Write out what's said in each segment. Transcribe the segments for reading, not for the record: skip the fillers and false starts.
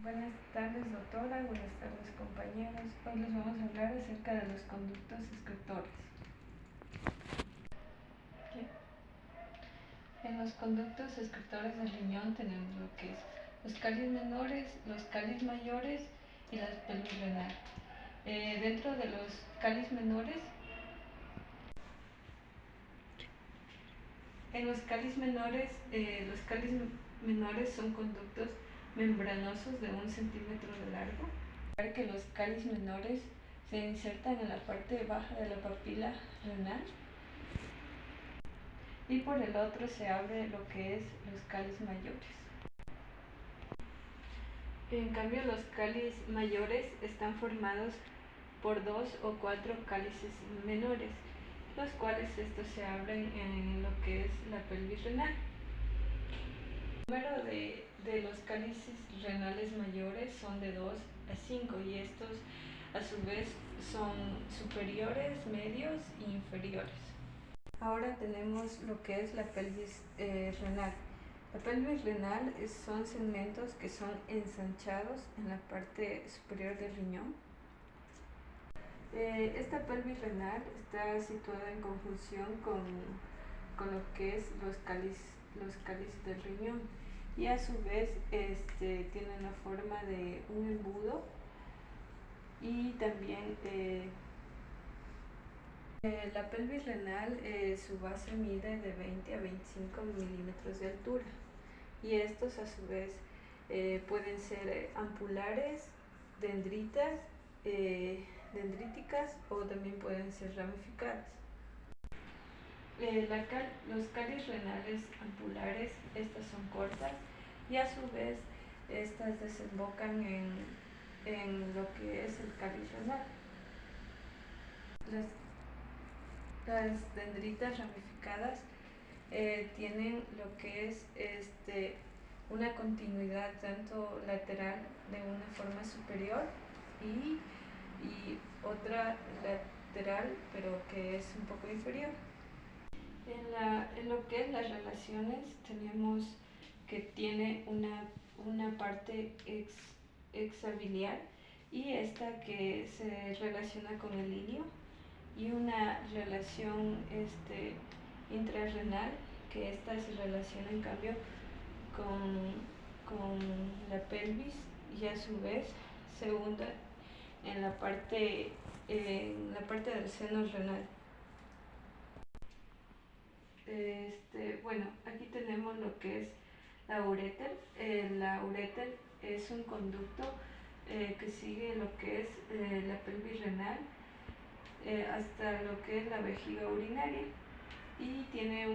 Buenas tardes, doctora. Buenas tardes, compañeros. Hoy les vamos a hablar acerca de los conductos excretores. ¿Qué? En los conductos excretores del riñón tenemos lo que es los cáliz menores, los cáliz mayores y la pelvis renal. Dentro de los cáliz menores, los cáliz menores son conductos membranosos de 1 centímetro de largo. Que los cáliz menores se insertan en la parte baja de la papila renal y por el otro se abre lo que es los cáliz mayores. En cambio, los cáliz mayores están formados por 2 o 4 cálices menores, los cuales estos se abren en lo que es la pelvis renal. El número de los cálices renales mayores son de 2 a 5 y estos a su vez son superiores, medios e inferiores. Ahora tenemos lo que es la pelvis renal. La pelvis renal son segmentos que son ensanchados en la parte superior del riñón. Esta pelvis renal está situada en conjunción con lo que es los cálices del riñón y a su vez tienen la forma de un embudo y también la pelvis renal, su base mide de 20 a 25 milímetros de altura y estos a su vez pueden ser ampulares, dendríticas o también pueden ser ramificadas. Los cáliz renales ampulares, estas son cortas y a su vez estas desembocan en lo que es el cáliz renal. Las dendritas ramificadas tienen lo que es una continuidad tanto lateral de una forma superior y otra lateral pero que es un poco inferior. En lo que es las relaciones tenemos que tiene una parte exabiliar y esta que se relaciona con el ilio y una relación intrarrenal que esta se relaciona en cambio con la pelvis y a su vez se hunde en la parte del seno renal. Bueno, aquí tenemos lo que es la ureter. La ureter es un conducto que sigue lo que es la pelvis renal hasta lo que es la vejiga urinaria y tiene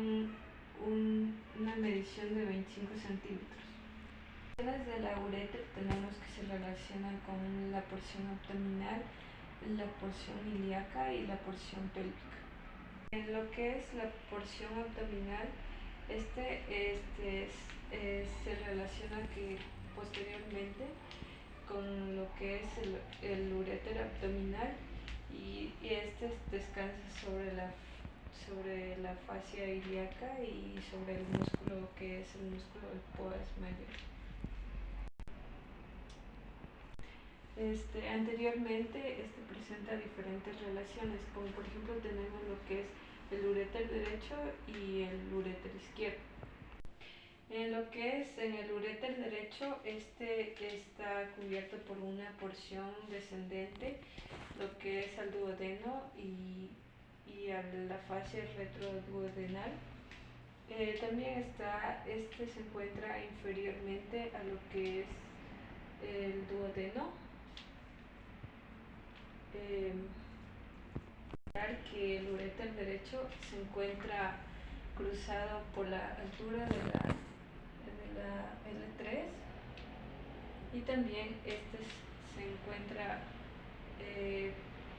una medición de 25 centímetros. De la ureter tenemos que se relacionan con la porción abdominal, la porción ilíaca y la porción pélvica. En lo que es la porción abdominal, se relaciona que posteriormente con lo que es el uréter abdominal y descansa sobre la fascia ilíaca y sobre el músculo que es el músculo del psoas mayor. Anteriormente presenta diferentes relaciones, como por ejemplo tenemos lo que es el uréter derecho y el uréter izquierdo. En lo que es en el uréter derecho, está cubierto por una porción descendente, lo que es al duodeno y a la fascia retroduodenal. También se encuentra inferiormente a lo que es el duodeno. Que el uréter derecho se encuentra cruzado por la altura de la L3 y también se encuentra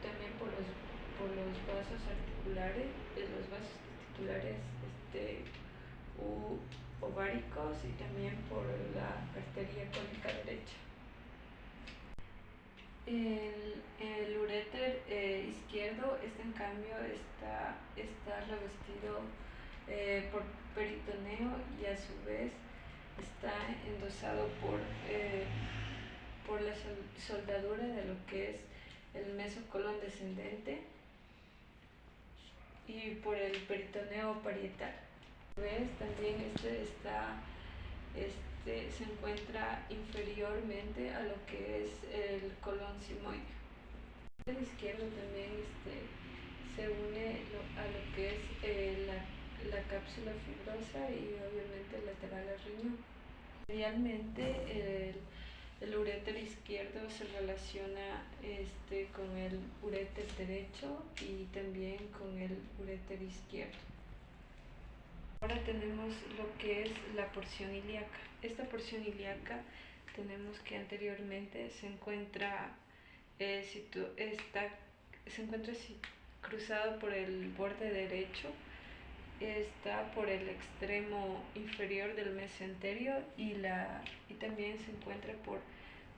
también por los vasos articulares, ováricos y también por la arteria cólica derecha. El uréter izquierdo, en cambio, está revestido por peritoneo y a su vez está endosado soldadura de lo que es el mesocolon descendente y por el peritoneo parietal. ¿Ves? También se encuentra inferiormente a lo que es el colon sigmoide. El izquierdo también se une a lo que es la cápsula fibrosa y obviamente lateral al riñón. Idealmente el uréter izquierdo se relaciona con el uréter derecho y también con el uréter izquierdo. Ahora tenemos lo que es la porción ilíaca. Esta porción ilíaca tenemos que anteriormente se encuentra cruzado por el borde derecho, está por el extremo inferior del mesenterio y también se encuentra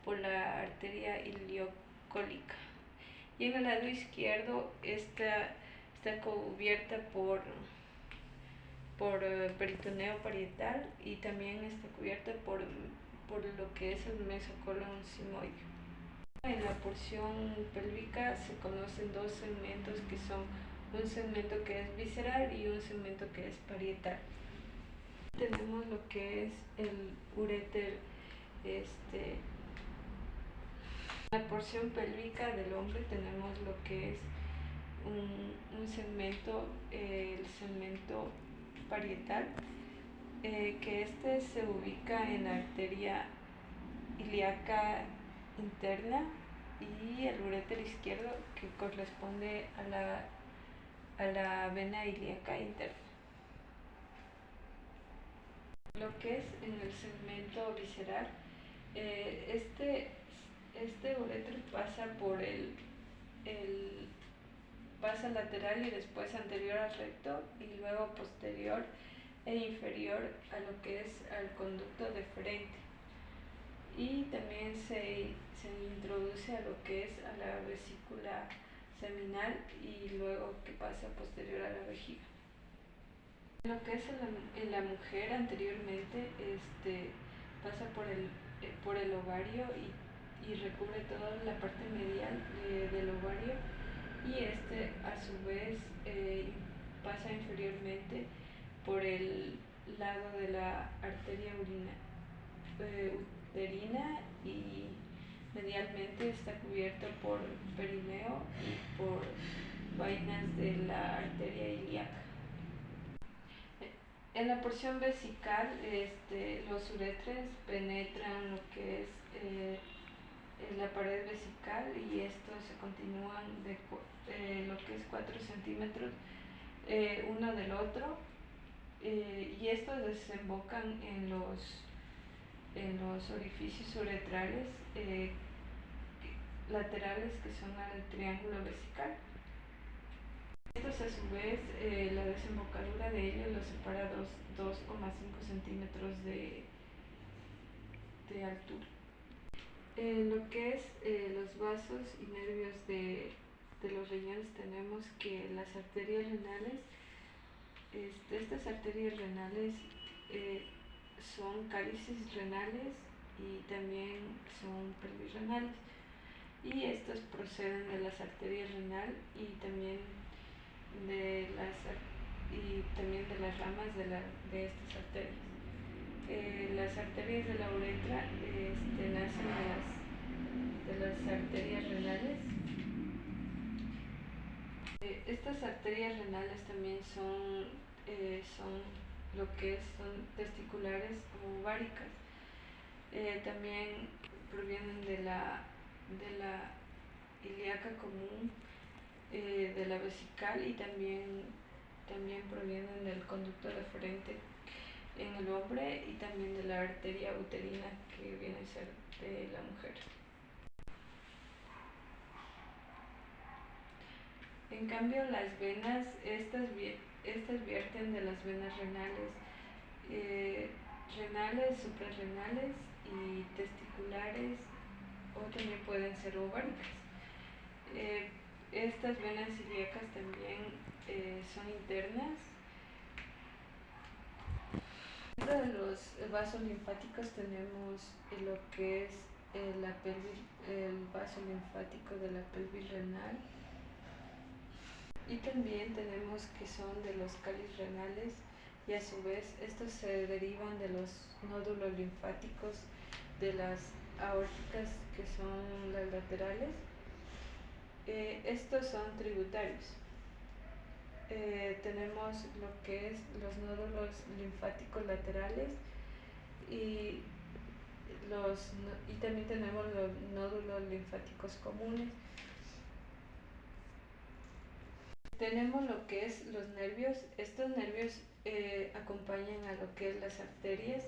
por la arteria iliocólica. Y en el lado izquierdo está cubierta por peritoneo parietal y también está cubierta por lo que es el mesocolon sigmoide. En la porción pélvica se conocen dos segmentos que son un segmento que es visceral y un segmento que es parietal. Tenemos lo que es el uréter, en la porción pélvica del hombre tenemos lo que es un segmento, el segmento parietal, que se ubica en la arteria ilíaca interna y el uréter izquierdo que corresponde a la vena ilíaca interna. Lo que es en el segmento visceral, este uréter pasa por pasa lateral y después anterior al recto y luego posterior e inferior a lo que es al conducto deferente, y también se introduce a lo que es a la vesícula seminal y luego que pasa posterior a la vejiga. Lo que es en la mujer anteriormente pasa por el ovario y recubre toda la parte medial del ovario, y a su vez pasa inferiormente por el lado de la arteria uterina y medialmente está cubierto por perineo y por vainas de la arteria ilíaca. En la porción vesical, los uretres penetran lo que es la pared vesical y estos se continúan lo que es 4 centímetros uno del otro, y estos desembocan en los orificios uretrales laterales que son al triángulo vesical. Estos a su vez, la desembocadura de ellos los separa 2,5 centímetros de altura. Lo que es los vasos y nervios de los riñones, tenemos que las arterias renales, estas arterias renales son cálices renales y también son pelvis-renales, y estas proceden de las arterias renal y también de las ramas de estas arterias. Las arterias de la uretra nacen de las arterias renales. Estas arterias renales también son lo que son testiculares o ováricas. También provienen de la ilíaca común, de la vesical, y también provienen del conducto deferente en el hombre y también de la arteria uterina, que viene a ser de la mujer. En cambio, las venas, estas vierten de las venas renales, suprarrenales y testiculares, o también pueden ser ováricas. Estas venas ilíacas también son internas. Dentro de los vasos linfáticos tenemos lo que es el vaso linfático de la pelvis renal. Y también tenemos que son de los cálices renales, y a su vez estos se derivan de los nódulos linfáticos de las aórticas, que son las laterales. Estos son tributarios. Tenemos lo que es los nódulos linfáticos laterales y también tenemos los nódulos linfáticos comunes. Tenemos lo que es los nervios. Estos nervios acompañan a lo que es las arterias,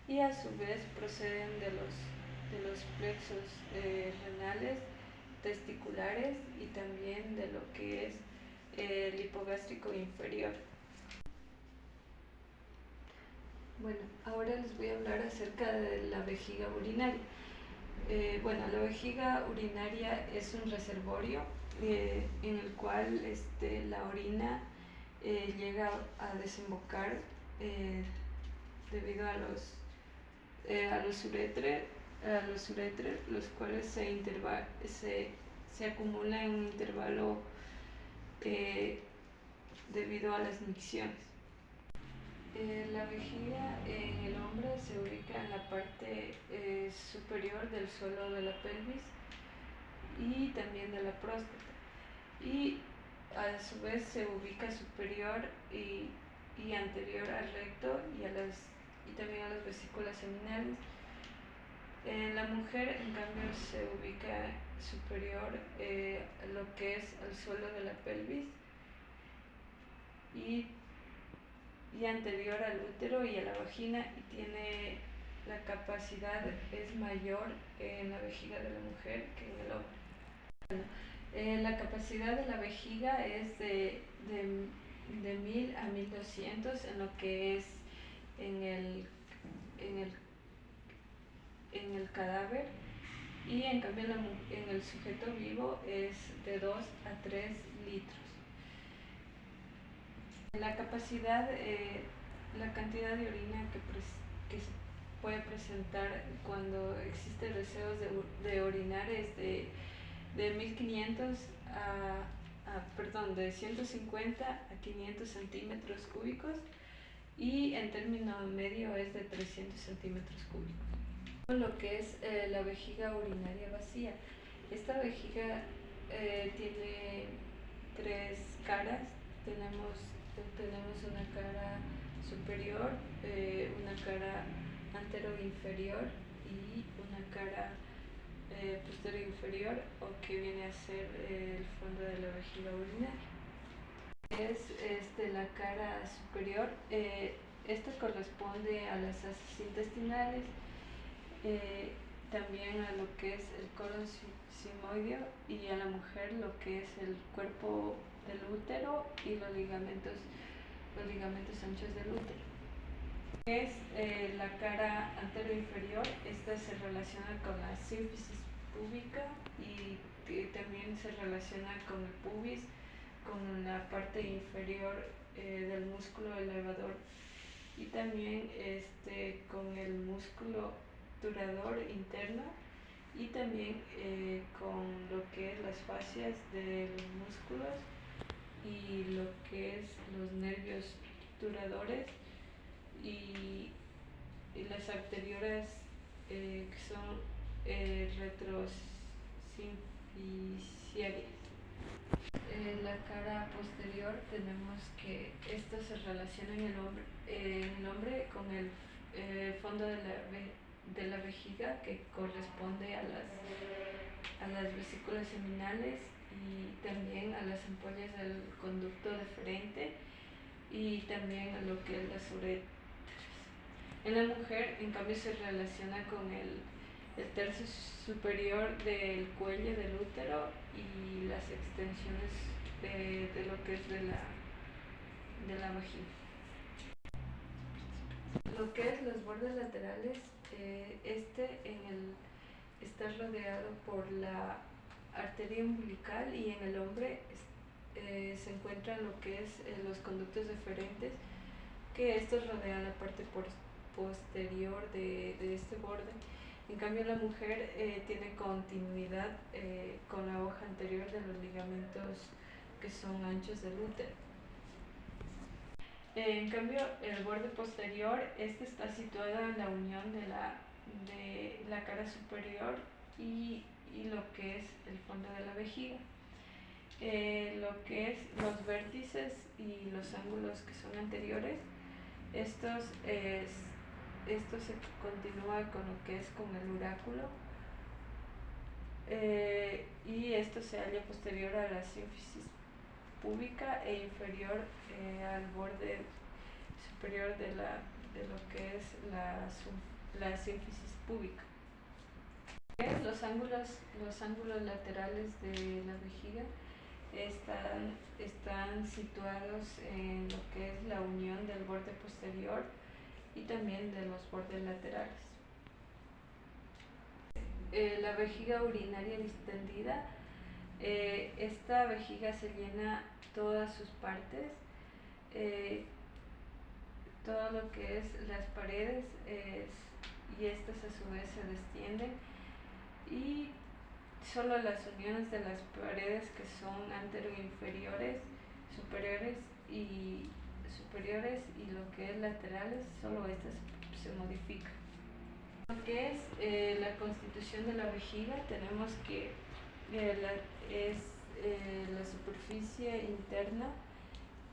y a su vez proceden de los plexos renales, testiculares, y también de lo que es el hipogástrico inferior. Bueno, ahora les voy a hablar acerca de la vejiga urinaria. La vejiga urinaria es un reservorio en el cual la orina llega a desembocar debido a los uretres, los cuales se acumulan en un intervalo debido a las micciones. La vejiga en el hombre se ubica en la parte superior del suelo de la pelvis y también de la próstata, y a su vez se ubica superior y anterior al recto y también a las vesículas seminales. En la mujer, en cambio, se ubica superior a lo que es el suelo de la pelvis y anterior al útero y a la vagina, y tiene la capacidad es mayor en la vejiga de la mujer que en el hombre. La capacidad de la vejiga es de 1000 a 1200 en lo que es en el cadáver, y en cambio en el sujeto vivo es de 2 a 3 litros. La capacidad, la cantidad de orina que se puede presentar cuando existe deseos de orinar es de 1500 de 150 a 500 centímetros cúbicos, y en término medio es de 300 centímetros cúbicos. Lo que es la vejiga urinaria vacía. Esta vejiga tiene 3 caras. Tenemos una cara superior, una cara antero-inferior y una cara posterior-inferior, o que viene a ser el fondo de la vejiga urinaria. Es la cara superior. Esto corresponde a las heces intestinales, también a lo que es el colon sigmoideo, y a la mujer lo que es el cuerpo del útero y los ligamentos anchos del útero. Es la cara antero-inferior. Esta se relaciona con la sínfisis púbica y también se relaciona con el pubis, con la parte inferior del músculo elevador, y también con el músculo turador interno, y también con lo que es las fascias de los músculos y lo que es los nervios turadores y las arteriolas que son retrosimficiarias. En la cara posterior tenemos que esto se relaciona en el hombre con el fondo de la vejiga, que corresponde a las vesículas seminales y también a las ampollas del conducto deferente, y también a lo que es las uretras. En la mujer, en cambio, se relaciona con el tercio superior del cuello del útero y las extensiones de lo que es de la vagina. Lo que es los bordes laterales, está rodeado por la arteria umbilical, y en el hombre se encuentran lo que es los conductos deferentes, que estos rodean la parte posterior de este borde, En cambio, la mujer tiene continuidad con la hoja anterior de los ligamentos que son anchos del útero. En cambio, el borde posterior, está situado en la unión de la cara superior y lo que es el fondo de la vejiga. Lo que es los vértices y los ángulos que son anteriores, esto se continúa con lo que es con el uráculo, y esto se halla posterior a la sínfisis púbica e inferior al borde superior de lo que es la sínfisis púbica. Los ángulos laterales de la vejiga están situados en lo que es la unión del borde posterior y también de los bordes laterales. La vejiga urinaria distendida, esta vejiga se llena todas sus partes, todo lo que es las paredes, y estas a su vez se descienden, y solo las uniones de las paredes que son anteroinferiores, superiores y lo que es laterales, solo estas se modifican. Lo que es la constitución de la vejiga, tenemos que la superficie interna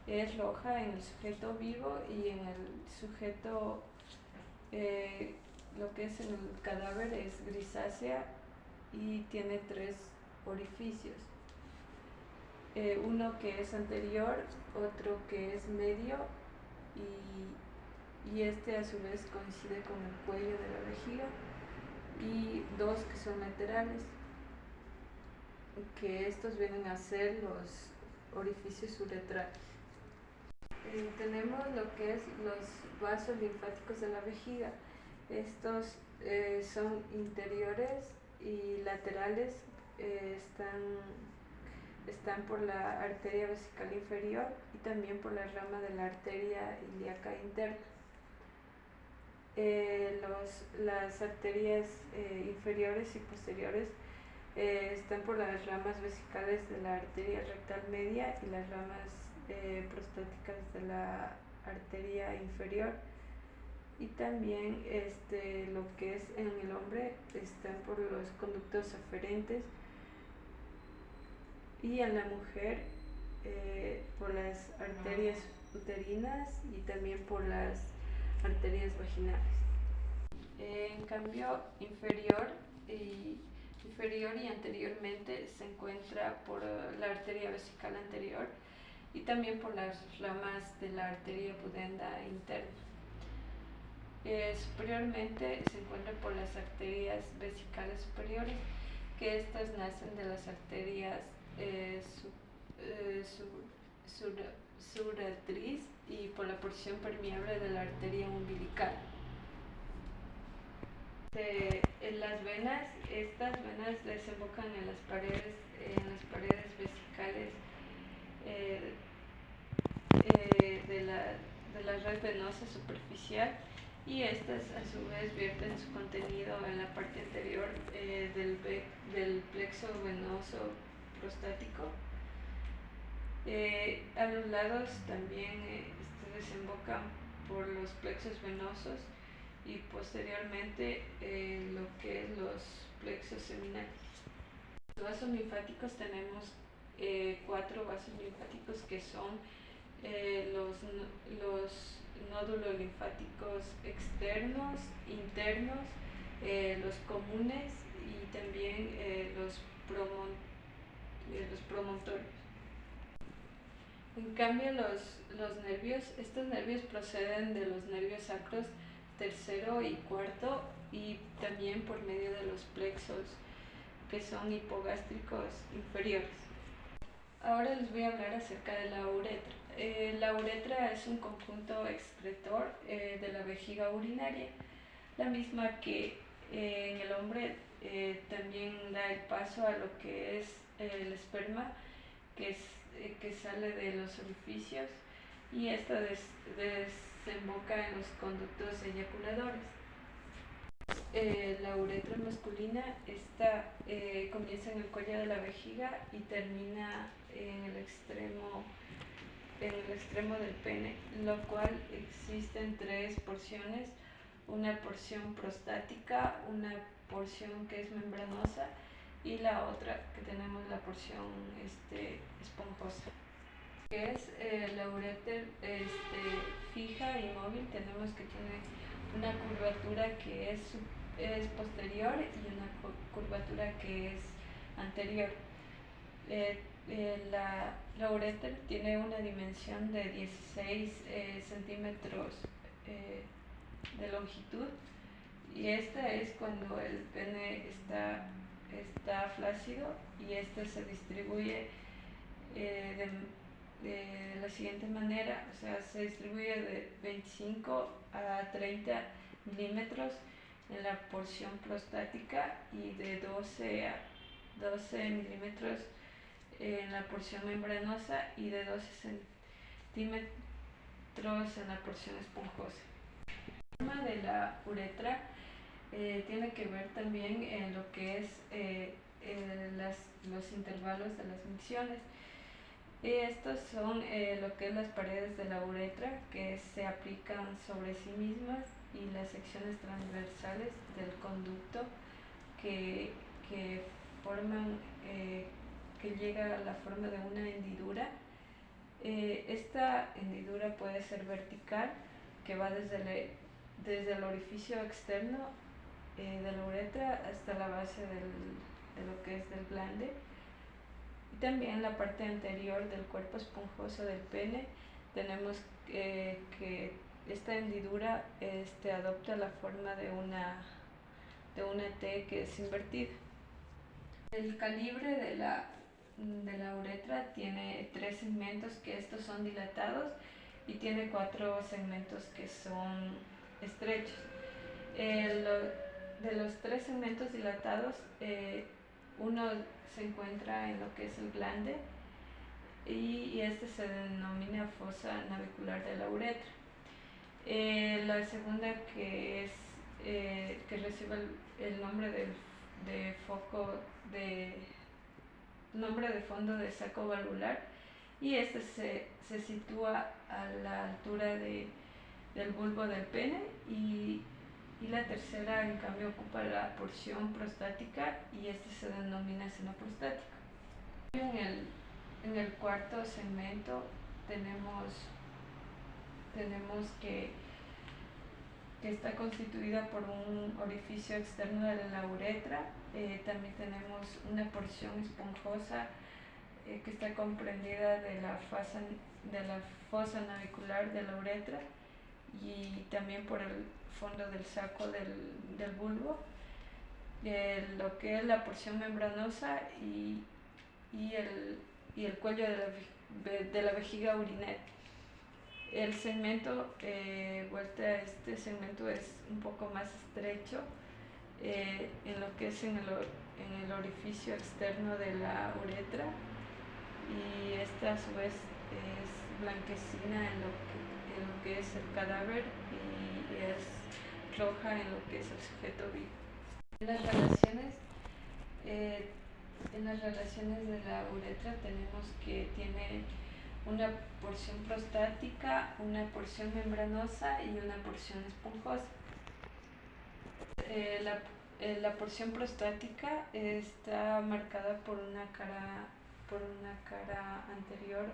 es roja en el sujeto vivo, y en el sujeto, lo que es en el cadáver, es grisácea y tiene 3 orificios. Uno que es anterior, otro que es medio, y este a su vez coincide con el cuello de la vejiga, y 2 que son laterales, que estos vienen a ser los orificios uretrales. Tenemos lo que es los vasos linfáticos de la vejiga. Estos son interiores y laterales, están por la arteria vesical inferior y también por la rama de la arteria ilíaca interna. Las arterias inferiores y posteriores están por las ramas vesicales de la arteria rectal media y las ramas prostáticas de la arteria inferior, y también lo que es en el hombre están por los conductos aferentes, y en la mujer por las arterias uterinas y también por las arterias vaginales. En cambio, inferior y anteriormente se encuentra por la arteria vesical anterior y también por las ramas de la arteria pudenda interna. Superiormente se encuentra por las arterias vesicales superiores, que estas nacen de las arterias subratriz y por la porción permeable de la arteria umbilical. En las venas, estas venas desembocan en las paredes vesicales de la red venosa superficial, y estas a su vez vierten su contenido en la parte anterior del plexo venoso prostático. A los lados también desembocan por los plexos venosos, y posteriormente lo que es los plexos seminales. Los vasos linfáticos, tenemos 4 vasos linfáticos, que son los nódulos linfáticos externos, internos, los comunes y también los promontorios. En cambio, los nervios, estos nervios proceden de los nervios sacros tercero y cuarto, y también por medio de los plexos, que son hipogástricos inferiores. Ahora les voy a hablar acerca de la uretra. La uretra es un conjunto excretor de la vejiga urinaria, la misma que en el hombre también da el paso a lo que es el esperma, que sale de los orificios, y esta desemboca en los conductos eyaculadores. la uretra masculina, esta comienza en el cuello de la vejiga y termina en el extremo del pene, lo cual existen tres porciones: una porción prostática, una porción que es membranosa y la otra que tenemos la porción esponjosa. Que es la uretra fija y móvil, tenemos que tiene una curvatura que es posterior y una curvatura que es anterior. La uretra tiene una dimensión de 16 centímetros de longitud, y esta es cuando el pene está flácido, y este se distribuye de la siguiente manera, o sea, se distribuye de 25 a 30 milímetros en la porción prostática y de 12 a 12 milímetros en la porción membranosa y de 12 centímetros en la porción esponjosa. La forma de la uretra tiene que ver también en lo que es los intervalos de las micciones. Estos son lo que es las paredes de la uretra, que se aplican sobre sí mismas, y las secciones transversales del conducto que forman, que llega a la forma de una hendidura. Esta hendidura puede ser vertical, que va desde el orificio externo de la uretra hasta la base de lo que es del glande. Y también la parte anterior del cuerpo esponjoso del pene tenemos que esta hendidura adopta la forma de una T que es invertida. El calibre de la uretra tiene 3 segmentos, que estos son dilatados, y tiene 4 segmentos que son estrechos. De los 3 segmentos dilatados, uno se encuentra en lo que es el glande, y este se denomina fosa navicular de la uretra. La segunda, que recibe el nombre de fondo de saco valvular, y este se sitúa a la altura del bulbo del pene, y la tercera, en cambio, ocupa la porción prostática, y este se denomina seno prostático. En el cuarto segmento tenemos que está constituida por un orificio externo de la uretra. También tenemos una porción esponjosa que está comprendida de la fosa navicular de la uretra, y también por el fondo del saco del bulbo, lo que es la porción membranosa y el cuello de la vejiga urinaria. El segmento vuelta a este segmento es un poco más estrecho en lo que es en el orificio externo de la uretra, y esta a su vez es blanquecina en lo que es el cadáver, y es roja en lo que es el sujeto vivo. En las relaciones de la uretra tenemos que tiene una porción prostática, una porción membranosa y una porción esponjosa. La porción prostática está marcada por una cara anterior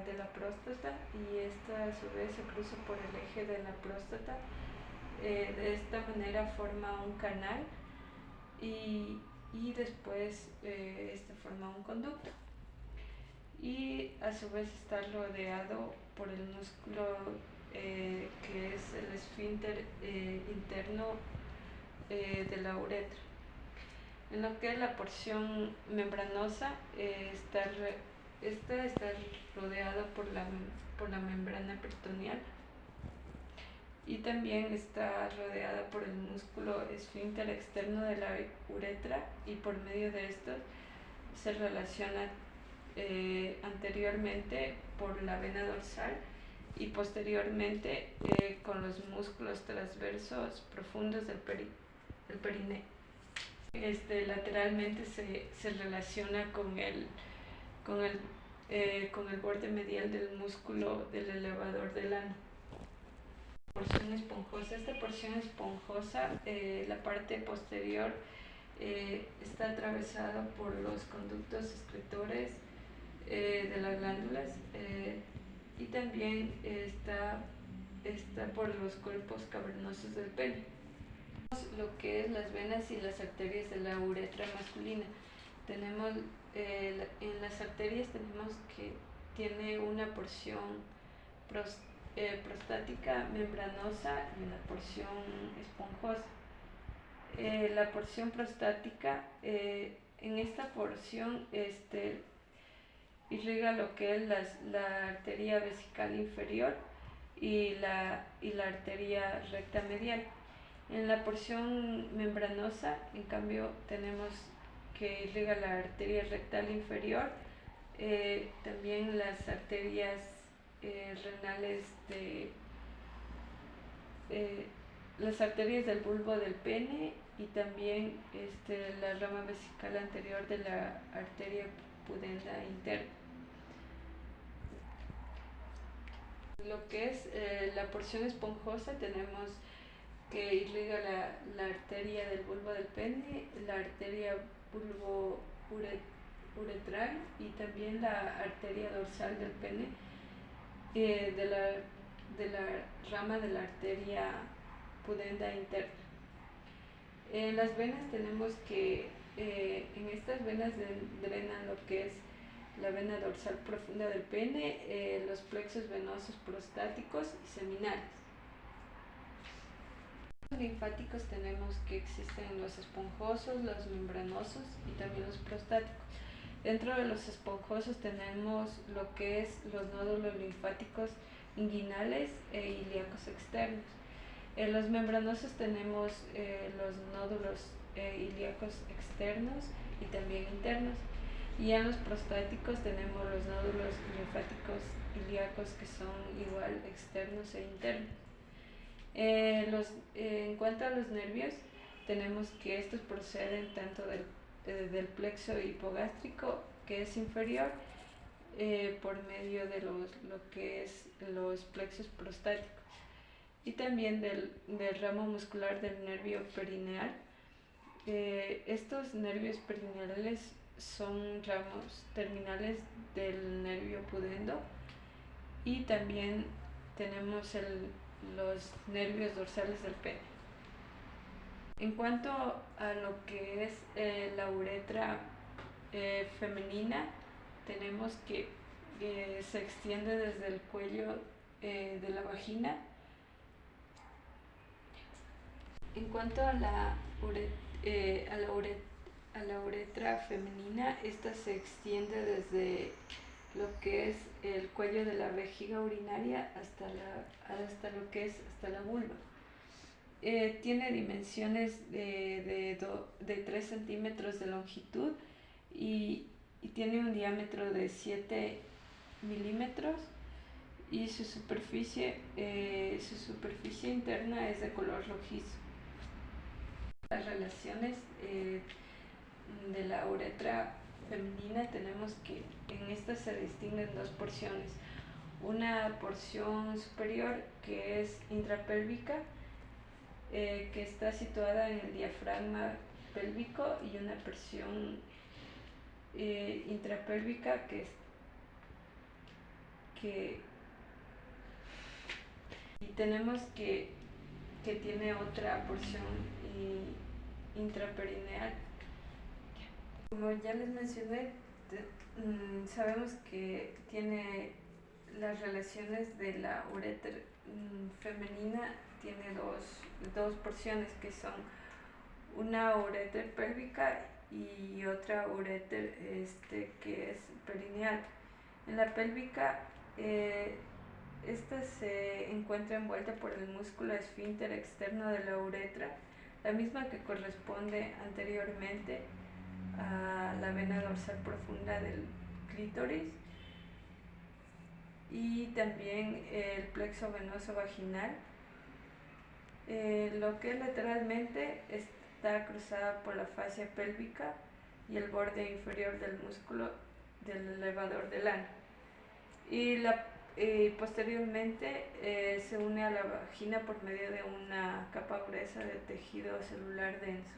de la próstata, y esta a su vez se cruza por el eje de la próstata. De esta manera forma un canal, y después forma un conducto, y a su vez está rodeado por el músculo que es el esfínter interno de la uretra. En lo que es la porción membranosa, está rodeado por la membrana peritoneal, y también está rodeada por el músculo esfínter externo de la uretra, y por medio de esto se relaciona anteriormente por la vena dorsal y posteriormente con los músculos transversos profundos del el perineo. Lateralmente se relaciona con el borde medial del músculo del elevador del ano. Porción esponjosa. Esta porción esponjosa, la parte posterior está atravesada por los conductos excretores de las glándulas y también está por los cuerpos cavernosos del pene. Lo que es las venas y las arterias de la uretra masculina. Tenemos en las arterias tenemos que tiene una porción prostática membranosa y una porción esponjosa. La porción prostática, en esta porción irriga lo que es la arteria vesical inferior y la arteria recta medial. En la porción membranosa, en cambio, tenemos que irriga la arteria rectal inferior, también las arterias renales las arterias del bulbo del pene y también la rama vesical anterior de la arteria pudenda interna. Lo que es la porción esponjosa, tenemos que irriga la arteria del bulbo del pene, la arteria bulbo uretral y también la arteria dorsal del pene, de la rama de la arteria pudenda interna. En las venas tenemos que, en estas venas drenan lo que es la vena dorsal profunda del pene, los plexos venosos prostáticos y seminales. Los linfáticos tenemos que existen los esponjosos, los membranosos y también los prostáticos. Dentro de los esponjosos tenemos lo que es los nódulos linfáticos inguinales e ilíacos externos. En los membranosos tenemos los nódulos ilíacos externos y también internos. Y en los prostáticos tenemos los nódulos linfáticos ilíacos que son igual externos e internos. En cuanto a los nervios, tenemos que estos proceden tanto del plexo hipogástrico, que es inferior, por medio de lo que es los plexos prostáticos, y también del ramo muscular del nervio perineal. Estos nervios perineales son ramos terminales del nervio pudendo, y también tenemos los nervios dorsales del pene. En cuanto a lo que es la uretra femenina, tenemos que se extiende desde el cuello de la vagina. En cuanto a la uretra femenina, esta se extiende desde lo que es el cuello de la vejiga urinaria hasta lo que es hasta la vulva. Tiene dimensiones de 3 centímetros de longitud y tiene un diámetro de 7 milímetros, y su superficie interna es de color rojizo. Las relaciones de la uretra femenina, tenemos que en esta se distinguen dos porciones. Una porción superior que es intrapélvica, que está situada en el diafragma pélvico, y una porción intrapélvica y tenemos que tiene otra porción intraperineal. Como ya les mencioné, sabemos que tiene las relaciones de la uretra femenina, tiene dos porciones, que son una uretra pélvica y otra uretra que es perineal. En la pélvica, esta se encuentra envuelta por el músculo esfínter externo de la uretra, la misma que corresponde anteriormente a la vena dorsal profunda del clítoris, y también el plexo venoso vaginal. Lo que es lateralmente está cruzada por la fascia pélvica y el borde inferior del músculo del elevador del ano. Y posteriormente se une a la vagina por medio de una capa gruesa de tejido celular denso.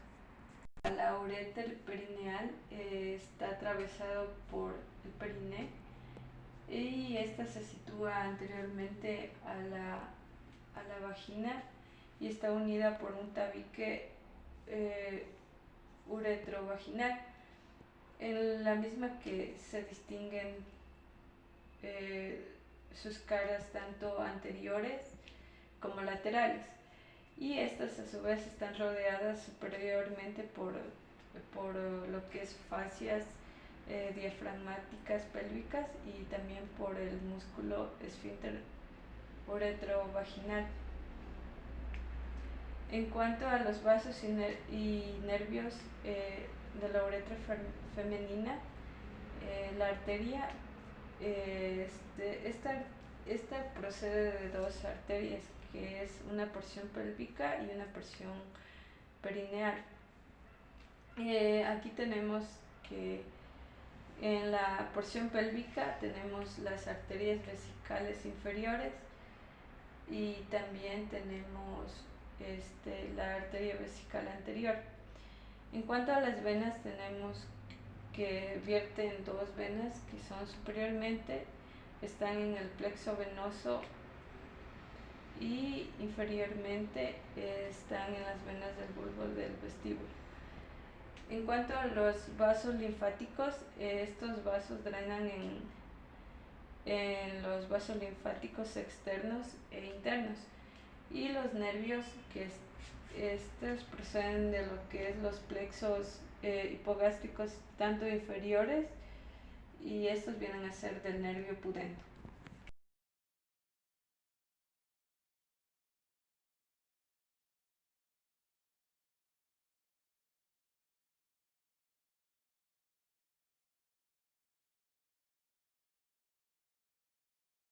La ureter perineal está atravesado por el periné y esta se sitúa anteriormente a la vagina y está unida por un tabique uretrovaginal, en la misma que se distinguen sus caras tanto anteriores como laterales, y estas a su vez están rodeadas superiormente por lo que es fascias diafragmáticas pélvicas y también por el músculo esfínter uretrovaginal. En cuanto a los vasos y nervios de la uretra femenina, la arteria, esta procede de dos arterias, que es una porción pélvica y una porción perineal. Aquí tenemos que en la porción pélvica tenemos las arterias vesicales inferiores y también tenemos la arteria vesical anterior. En cuanto a las venas, tenemos que vierten dos venas que son superiormente, están en el plexo venoso, y inferiormente están en las venas del bulbo del vestíbulo. En cuanto a los vasos linfáticos, estos vasos drenan en los vasos linfáticos externos e internos, y los nervios, que estos proceden de lo que es los plexos hipogástricos tanto inferiores, y estos vienen a ser del nervio pudendo.